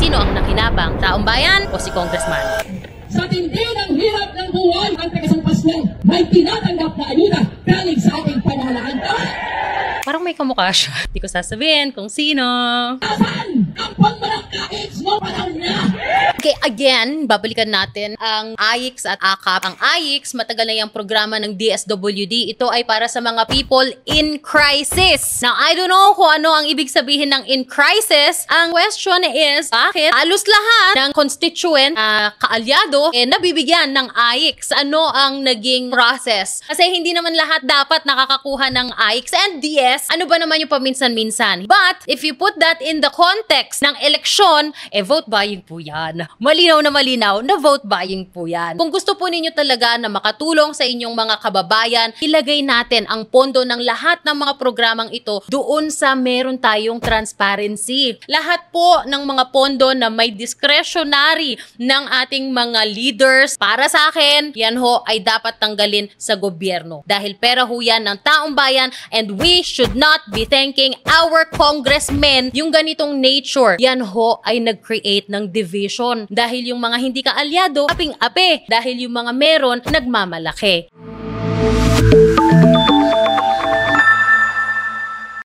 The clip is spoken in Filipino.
Sino ang nakinabang? Taong bayan o si congressman? Sa tindi ng hirap ng buhay, ang taga-Pasko may tinatanggap na ayuda galing sa ating pamahalaan. Parang may kamukha siya. Hindi ko sasabihin kung sino. Nasaan ang pagmalakait mo panahon niya? Okay, again, babalikan natin ang AIX at AKAP. Ang AIX, matagal na yung programa ng DSWD. Ito ay para sa mga people in crisis. Now, I don't know kung ano ang ibig sabihin ng in crisis. Ang question is, bakit halos lahat ng constituent kaalyado nabibigyan ng AIX? Ano ang naging process? Kasi hindi naman lahat dapat nakakakuha ng AIX and DS. Ano ba naman yung paminsan-minsan? But, if you put that in the context ng eleksyon, vote buying po yan. Malinaw na vote buying po yan. Kung gusto po ninyo talaga na makatulong sa inyong mga kababayan, ilagay natin ang pondo ng lahat ng mga programang ito doon sa meron tayong transparency. Lahat po ng mga pondo na may discretionary ng ating mga leaders, para sa akin, yan ho ay dapat tanggalin sa gobyerno. Dahil pera ho yan ng taong bayan and we should not be thanking our congressmen. Yung ganitong nature, yan ho ay nag-create ng division. Dahil yung mga hindi kaalyado, aping-ape. Dahil yung mga meron, nagmamalaki.